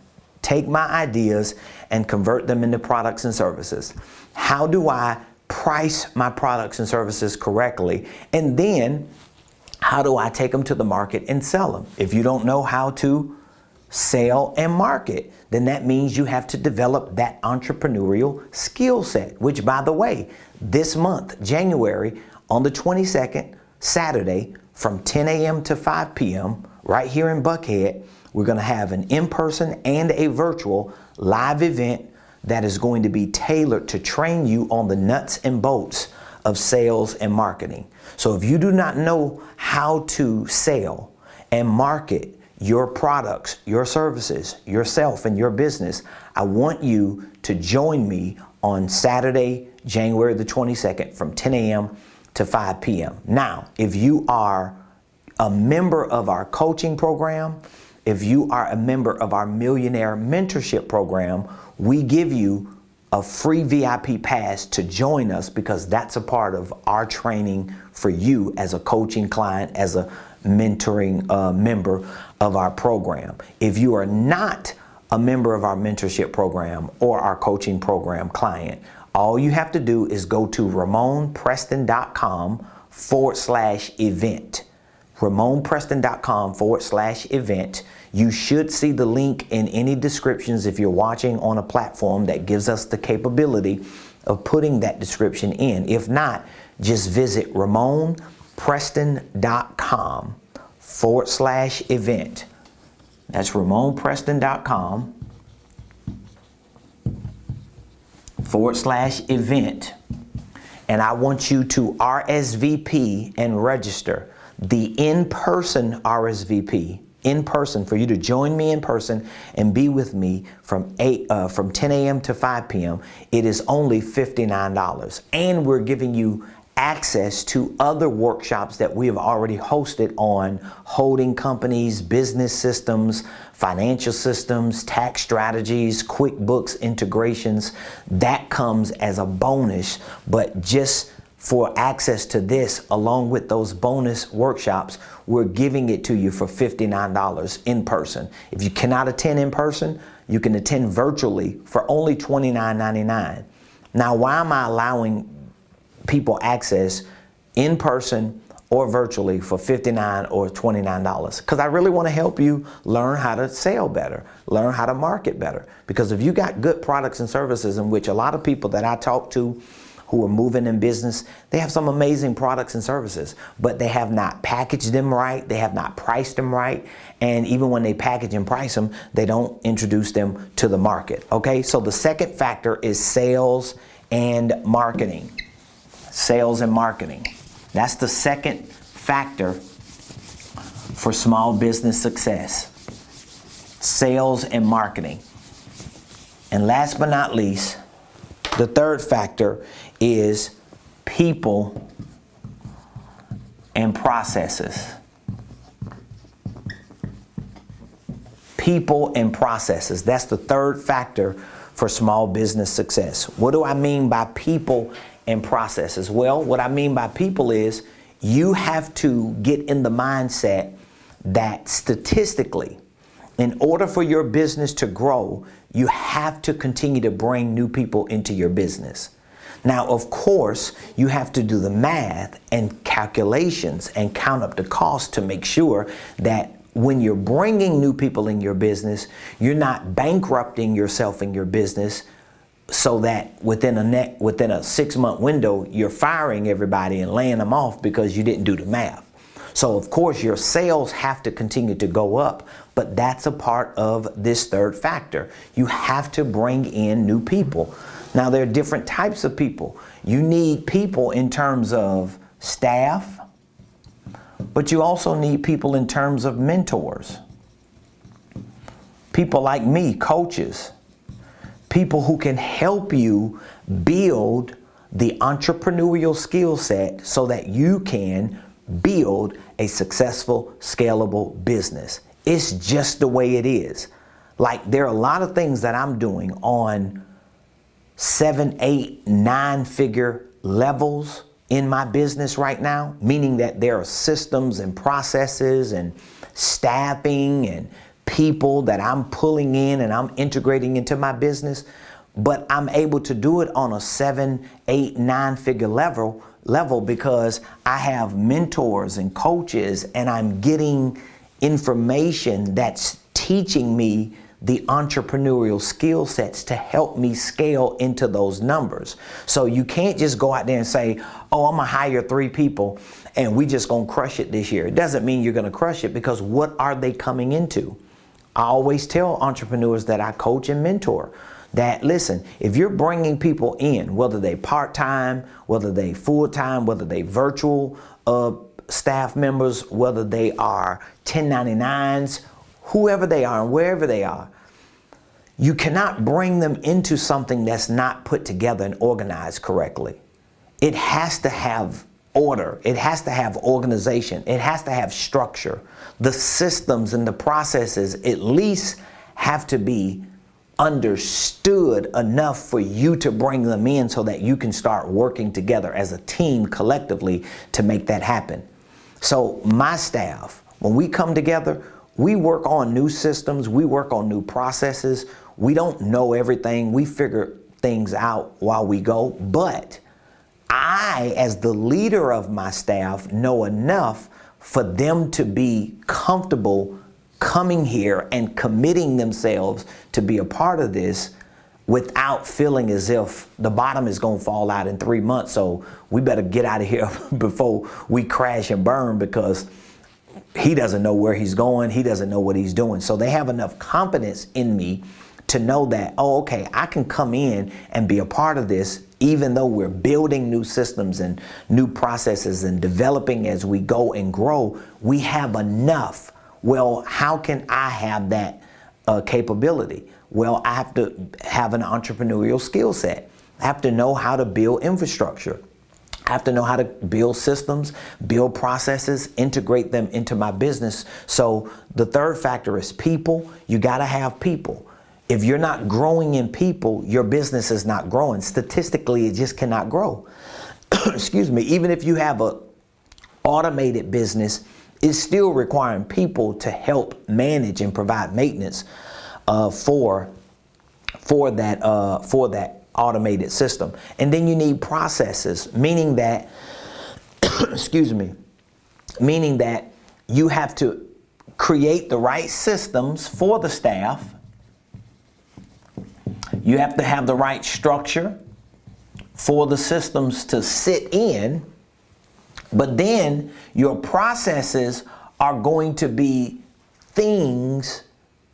take my ideas and convert them into products and services? How do I price my products and services correctly? And then how do I take them to the market and sell them? If you don't know how to sell and market, then that means you have to develop that entrepreneurial skill set, which, by the way, this month, January, on the 22nd, Saturday, from 10 a.m. to 5 p.m., right here in Buckhead, we're going to have an in-person and a virtual live event that is going to be tailored to train you on the nuts and bolts of sales and marketing. So if you do not know how to sell and market your products, your services, yourself, and your business, I want you to join me on Saturday, January the 22nd from 10 a.m. to 5 p.m. Now, if you are a member of our coaching program, if you are a member of our Millionaire Mentorship program, we give you a free VIP pass to join us, because that's a part of our training for you as a coaching client, as a mentoring member of our program. If you are not a member of our mentorship program or our coaching program client, all you have to do is go to RamonPreston.com/event. RamonPreston.com/event. You should see the link in any descriptions if you're watching on a platform that gives us the capability of putting that description in. If not, just visit RamonPreston.com/event. That's RamonPreston.com/event. And I want you to RSVP and register. The in-person RSVP, in person, for you to join me in person and be with me from 10 a.m. to 5 p.m. It is only $59. And we're giving you access to other workshops that we have already hosted on holding companies, business systems, financial systems, tax strategies, QuickBooks integrations. That comes as a bonus, but just for access to this, along with those bonus workshops, we're giving it to you for $59 in person. If you cannot attend in person, you can attend virtually for only $29.99. Now, why am I allowing people access in person or virtually for $59 or $29? Because I really want to help you learn how to sell better, learn how to market better. Because if you got good products and services, in which a lot of people that I talk to who are moving in business, they have some amazing products and services, but they have not packaged them right, they have not priced them right, and even when they package and price them, they don't introduce them to the market. Okay, so the second factor is sales and marketing. Sales and marketing. That's the second factor for small business success. Sales and marketing. And last but not least, the third factor is people and processes. People and processes. That's the third factor for small business success. What do I mean by people and processes? Well, what I mean by people is you have to get in the mindset that statistically, in order for your business to grow, you have to continue to bring new people into your business. Now, of course, you have to do the math and calculations and count up the cost to make sure that when you're bringing new people in your business, you're not bankrupting yourself in your business so that within a 6-month window, you're firing everybody and laying them off because you didn't do the math. So of course your sales have to continue to go up, but that's a part of this third factor. You have to bring in new people. Now there are different types of people. You need people in terms of staff, but you also need people in terms of mentors. People like me, coaches, people who can help you build the entrepreneurial skill set so that you can build a successful, scalable business. It's just the way it is. Like there are a lot of things that I'm doing on 7, 8, 9-figure levels in my business right now, meaning that there are systems and processes and staffing and people that I'm pulling in and I'm integrating into my business, but I'm able to do it on a 7, 8, 9-figure level because I have mentors and coaches and I'm getting information that's teaching me the entrepreneurial skill sets to help me scale into those numbers. So you can't just go out there and say, oh, I'm gonna hire 3 people and we just gonna crush it this year. It doesn't mean you're gonna crush it because what are they coming into? I always tell entrepreneurs that I coach and mentor that, listen, if you're bringing people in, whether they part-time, whether they full-time, whether they virtual staff members, whether they are 1099s, whoever they are and wherever they are, you cannot bring them into something that's not put together and organized correctly. It has to have order. It has to have organization. It has to have structure. The systems and the processes at least have to be understood enough for you to bring them in so that you can start working together as a team collectively to make that happen. So my staff, when we come together, we work on new systems, we work on new processes. We don't know everything. We figure things out while we go, but I, as the leader of my staff, know enough for them to be comfortable coming here and committing themselves to be a part of this without feeling as if the bottom is going to fall out in 3 months. So we better get out of here before we crash and burn because he doesn't know where he's going. He doesn't know what he's doing. So they have enough confidence in me to know that, oh, okay, I can come in and be a part of this, even though we're building new systems and new processes and developing as we go and grow, we have enough. Well, how can I have that capability? Well, I have to have an entrepreneurial skill set. I have to know how to build infrastructure. I have to know how to build systems, build processes, integrate them into my business. So the third factor is people. You got to have people. If you're not growing in people, your business is not growing. Statistically, it just cannot grow. Excuse me. Even if you have a automated business, it's still requiring people to help manage and provide maintenance for that automated system. And then you need processes, meaning that, excuse me, meaning that you have to create the right systems for the staff. You have to have the right structure for the systems to sit in, but then your processes are going to be things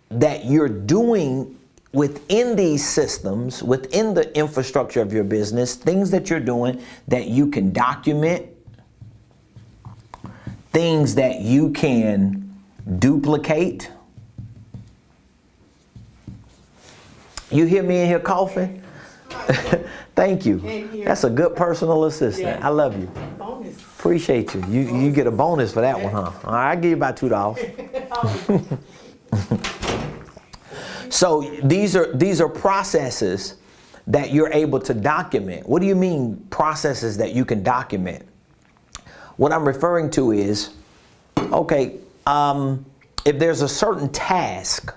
that you're doing within these systems, within the infrastructure of your business, things that you're doing that you can document, things that you can duplicate. You hear me in here coughing? Thank you. That's a good personal assistant. Yeah. I love you. Bonus. Appreciate you. You get a bonus for that one, huh? All right, I'll give you about $2. So these are processes that you're able to document. What do you mean processes that you can document? What I'm referring to is, okay, if there's a certain task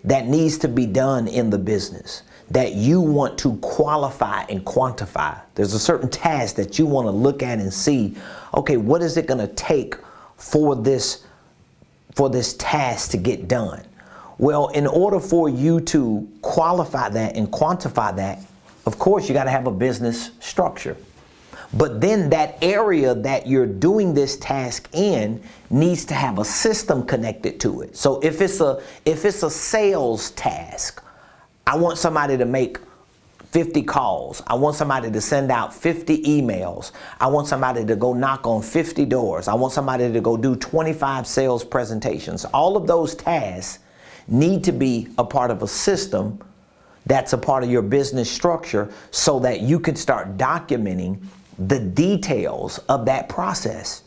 that needs to be done in the business that you want to qualify and quantify, there's a certain task that you want to look at and see, okay, what is it going to take for this task to get done? Well, in order for you to qualify that and quantify that, of course, you got to have a business structure. But then that area that you're doing this task in needs to have a system connected to it. So if it's a sales task, I want somebody to make 50 calls. I want somebody to send out 50 emails. I want somebody to go knock on 50 doors. I want somebody to go do 25 sales presentations. All of those tasks need to be a part of a system that's a part of your business structure so that you can start documenting the details of that process.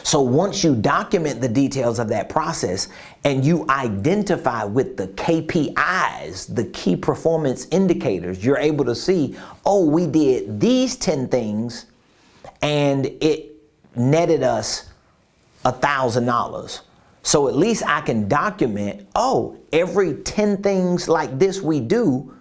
So once you document the details of that process and you identify with the KPIs, the key performance indicators, you're able to see, oh, we did these 10 things and it netted us $1,000. So at least I can document, oh, every 10 things like this we do,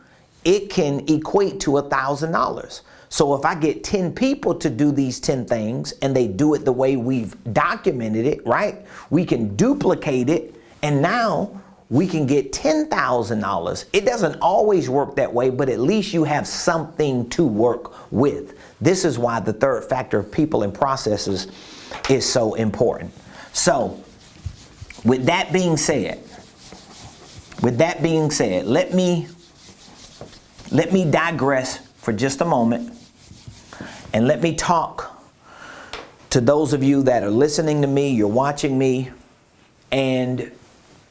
it can equate to $1,000. So if I get 10 people to do these 10 things and they do it the way we've documented it, right? We can duplicate it and now we can get $10,000. It doesn't always work that way, but at least you have something to work with. This is why the third factor of people and processes is so important. So with that being said, let me digress for just a moment and let me talk to those of you that are listening to me, you're watching me, and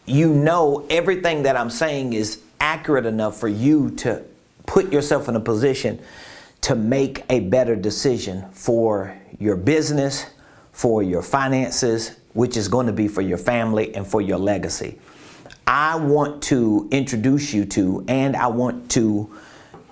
you know everything that I'm saying is accurate enough for you to put yourself in a position to make a better decision for your business, for your finances, which is going to be for your family and for your legacy. I want to introduce you to, and I want to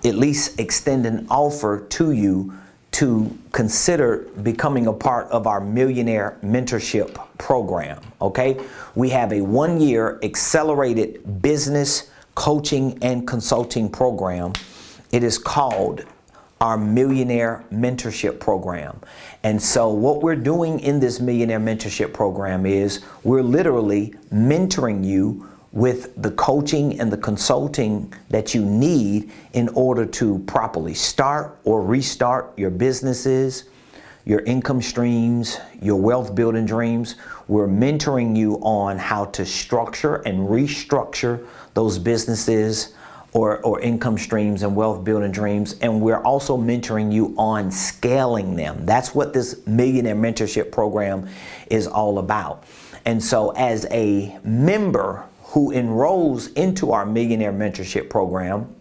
at least extend an offer to you to consider becoming a part of our Millionaire Mentorship program, okay? We have a 1-year accelerated business coaching and consulting program. It is called our Millionaire Mentorship program. And so what we're doing in this Millionaire Mentorship program is we're literally mentoring you with the coaching and the consulting that you need in order to properly start or restart your businesses, your income streams, your wealth building dreams. We're mentoring you on how to structure and restructure those businesses or income streams and wealth building dreams. And we're also mentoring you on scaling them. That's what this Millionaire Mentorship program is all about. And so as a member who enrolls into our Millionaire Mentorship program,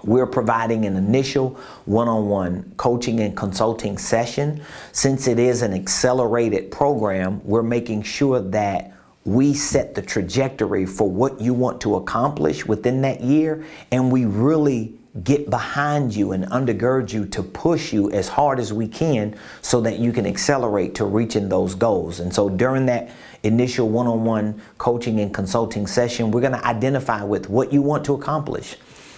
we're providing an initial one-on-one coaching and consulting session. Since it is an accelerated program, we're making sure that we set the trajectory for what you want to accomplish within that year, and we really get behind you and undergird you to push you as hard as we can so that you can accelerate to reaching those goals. And so during that initial one-on-one coaching and consulting session, we're going to identify with what you want to accomplish.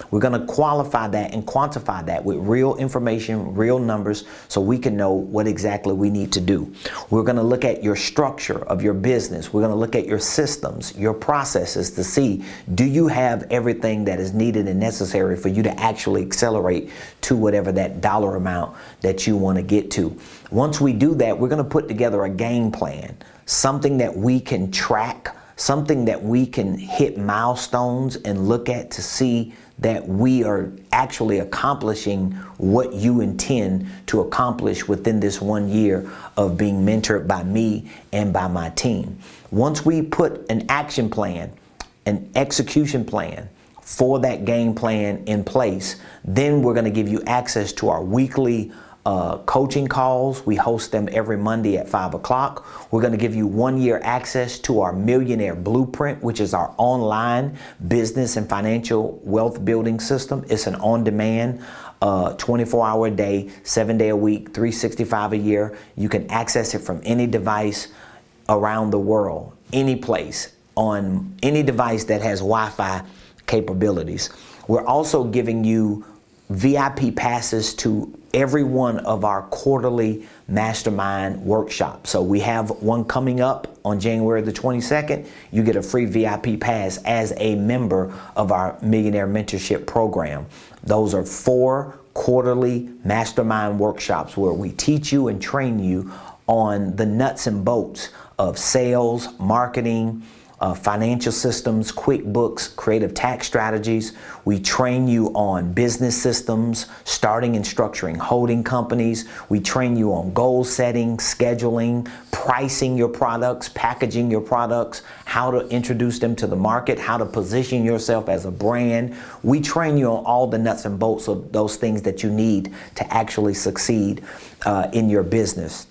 We're going to qualify that and quantify that with real information, real numbers, so we can know what exactly we need to do. We're going to look at your structure of your business. We're going to look at your systems, your processes to see, do you have everything that is needed and necessary for you to actually accelerate to whatever that dollar amount that you want to get to. Once we do that, we're going to put together a game plan, something that we can track, something that we can hit milestones and look at to see that we are actually accomplishing what you intend to accomplish within this 1 year of being mentored by me and by my team. Once we put an action plan, an execution plan for that game plan in place, then we're going to give you access to our weekly coaching calls. We host them every Monday at 5 o'clock. We're going to give you 1 year access to our Millionaire Blueprint, which is our online business and financial wealth building system. It's an on-demand 24-hour a day, 7-day a week, 365 a year. You can access it from any device around the world, any place, on any device that has Wi-Fi capabilities. We're also giving you VIP passes to every one of our quarterly mastermind workshops. So we have one coming up on January the 22nd. You get a free VIP pass as a member of our Millionaire Mentorship program. Those are 4 quarterly mastermind workshops where we teach you and train you on the nuts and bolts of sales, marketing, financial systems, QuickBooks, creative tax strategies. We train you on business systems, starting and structuring holding companies. We train you on goal setting, scheduling, pricing your products, packaging your products, how to introduce them to the market, how to position yourself as a brand. We train you on all the nuts and bolts of those things that you need to actually succeed in your business.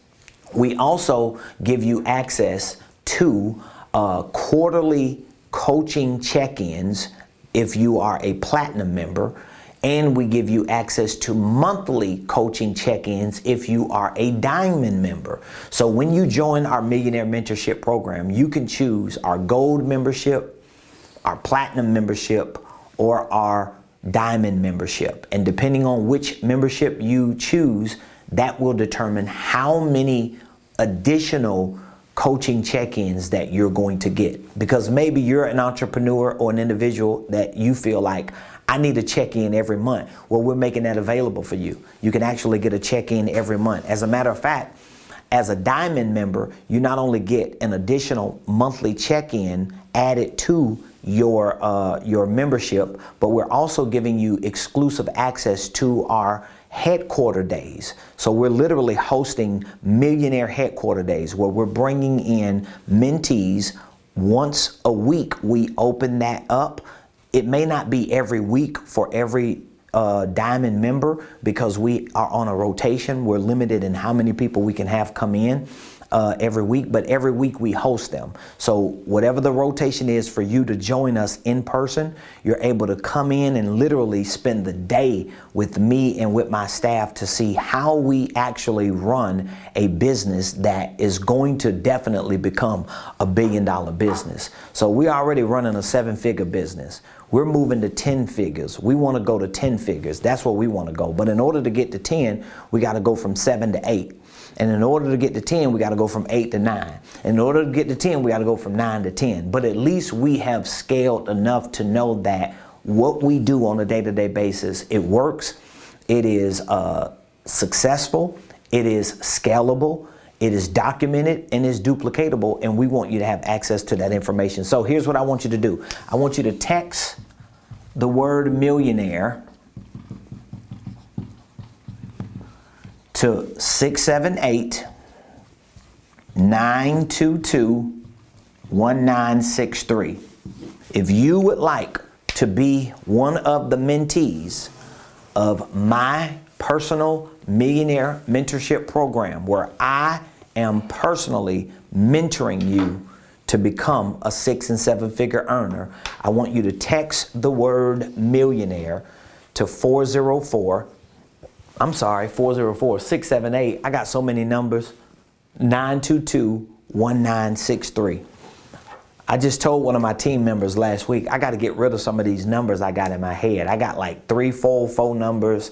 We also give you access to quarterly coaching check-ins if you are a platinum member, and we give you access to monthly coaching check-ins if you are a diamond member. So when you join our Millionaire Mentorship program, you can choose our gold membership, our platinum membership, or our diamond membership. And depending on which membership you choose, that will determine how many additional coaching check-ins that you're going to get. Because maybe you're an entrepreneur or an individual that you feel like, I need a check-in every month. Well, we're making that available for you. You can actually get a check-in every month. As a matter of fact, as a diamond member, you not only get an additional monthly check-in added to your membership, but we're also giving you exclusive access to our headquarter days. So we're literally hosting millionaire headquarter days where we're bringing in mentees once a week. We open that up. It may not be every week for every diamond member because we are on a rotation. We're limited in how many people we can have come in every week, but every week we host them. So whatever the rotation is for you to join us in person, you're able to come in and literally spend the day with me and with my staff to see how we actually run a business that is going to definitely become a billion-dollar business. So we're already running a 7-figure business. We're moving to 10 figures. We want to go to 10 figures. That's where we want to go. But in order to get to 10, we got to go from 7 to 8. And in order to get to 10, we got to go from 8 to 9. In order to get to 10, we got to go from 9 to 10. But at least we have scaled enough to know that what we do on a day-to-day basis, it works, it is successful, it is scalable, it is documented, and is duplicatable, and we want you to have access to that information. So here's what I want you to do. I want you to text the word millionaire to 678-922-1963. If you would like to be one of the mentees of my personal Millionaire Mentorship program, where I am personally mentoring you to become a 6- and 7-figure earner, I want you to text the word millionaire to 404-678, I got so many numbers, 922-1963. I just told one of my team members last week, I got to get rid of some of these numbers I got in my head. I got like 344 numbers.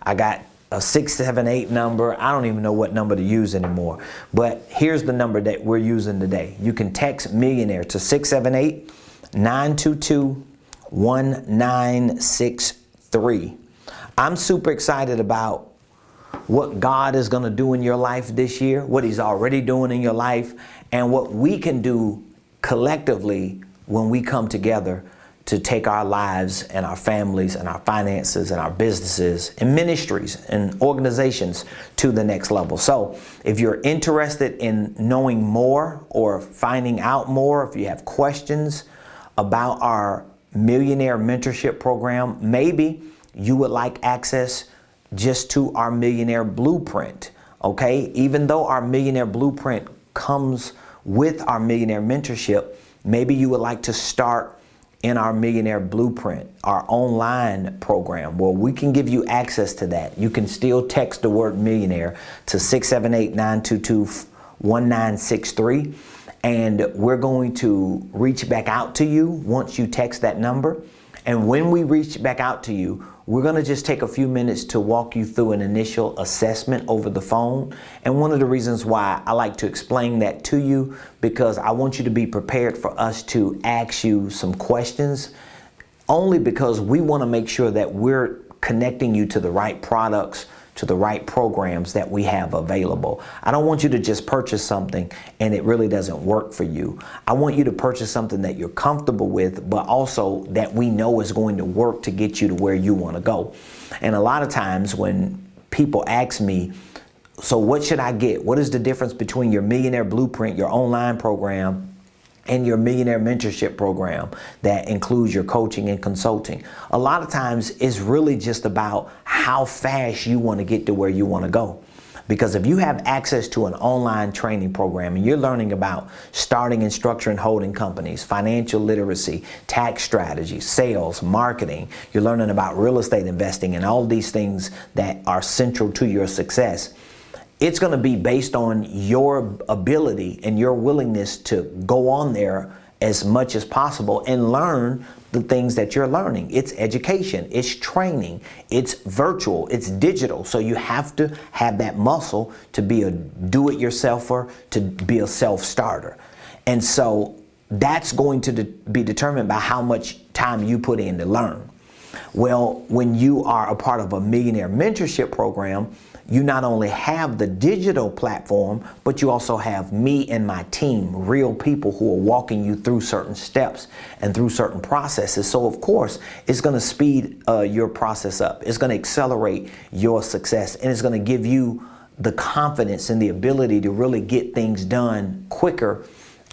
I got a 678 number. I don't even know what number to use anymore. But here's the number that we're using today. You can text millionaire to 678-922-1963. I'm super excited about what God is going to do in your life this year, what He's already doing in your life, and what we can do collectively, when we come together to take our lives and our families and our finances and our businesses and ministries and organizations to the next level. So if you're interested in knowing more or finding out more, if you have questions about our Millionaire Mentorship program, maybe you would like access just to our Millionaire Blueprint, okay? Even though our Millionaire Blueprint comes with our Millionaire Mentorship, maybe you would like to start in our Millionaire Blueprint, our online program, where we can give you access to that. You can still text the word millionaire to 678-922-1963, and we're going to reach back out to you once you text that number. And when we reach back out to you, we're going to just take a few minutes to walk you through an initial assessment over the phone. And one of the reasons why I like to explain that to you, because I want you to be prepared for us to ask you some questions, only because we want to make sure that we're connecting you to the right products, to the right programs that we have available. I don't want you to just purchase something and it really doesn't work for you. I want you to purchase something that you're comfortable with, but also that we know is going to work to get you to where you want to go. And a lot of times when people ask me, so what should I get? What is the difference between your Millionaire Blueprint, your online program, and your Millionaire Mentorship program that includes your coaching and consulting? A lot of times it's really just about how fast you want to get to where you want to go. Because if you have access to an online training program and you're learning about starting and structuring holding companies, financial literacy, tax strategy, sales, marketing, you're learning about real estate investing and all these things that are central to your success, it's going to be based on your ability and your willingness to go on there as much as possible and learn the things that you're learning. It's education, it's training, it's virtual, it's digital. So you have to have that muscle to be a do-it-yourselfer, to be a self-starter. And so that's going to be determined by how much time you put in to learn. Well, when you are a part of a Millionaire Mentorship program, you not only have the digital platform, but you also have me and my team, real people who are walking you through certain steps and through certain processes. So of course, it's going to speed your process up. It's going to accelerate your success, and it's going to give you the confidence and the ability to really get things done quicker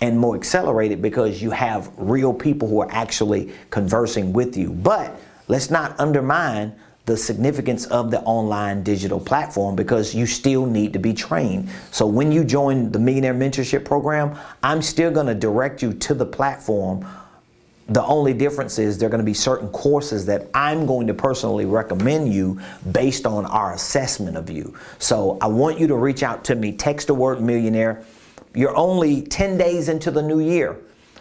and more accelerated, because you have real people who are actually conversing with you. But let's not undermine the significance of the online digital platform, because you still need to be trained. So when you join the Millionaire Mentorship program, I'm still going to direct you to the platform. The only difference is there are going to be certain courses that I'm going to personally recommend you based on our assessment of you. So I want you to reach out to me. Text the word millionaire. You're only 10 days into the new year.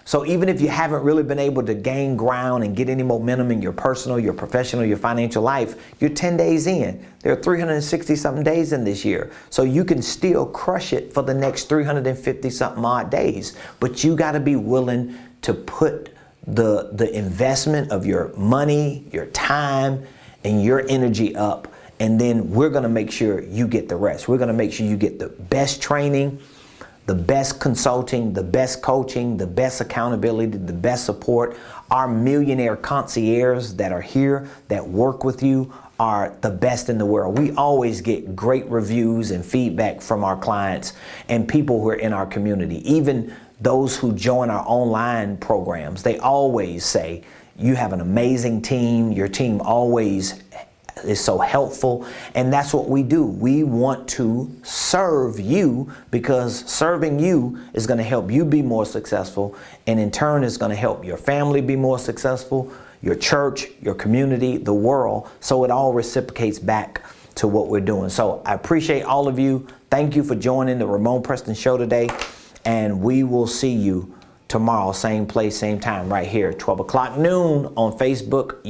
So even if you haven't really been able to gain ground and get any momentum in your personal, your professional, your financial life, you're 10 days in. There are 360 something days in this year. So you can still crush it for the next 350 something odd days. But you got to be willing to put the investment of your money, your time, and your energy up. And then we're going to make sure you get the rest. We're going to make sure you get the best training, the best consulting, the best coaching, the best accountability, the best support. Our millionaire concierges that are here, that work with you, are the best in the world. We always get great reviews and feedback from our clients and people who are in our community. Even those who join our online programs, they always say, you have an amazing team. Your team always is so helpful, and that's what we do. We want to serve you, because serving you is going to help you be more successful, and in turn is going to help your family be more successful, your church, your community, the world. So it all reciprocates back to what we're doing. So I appreciate all of you. Thank you for joining the Ramon Preston Show today, and we will see you tomorrow, same place, same time, right here, 12 o'clock noon on Facebook.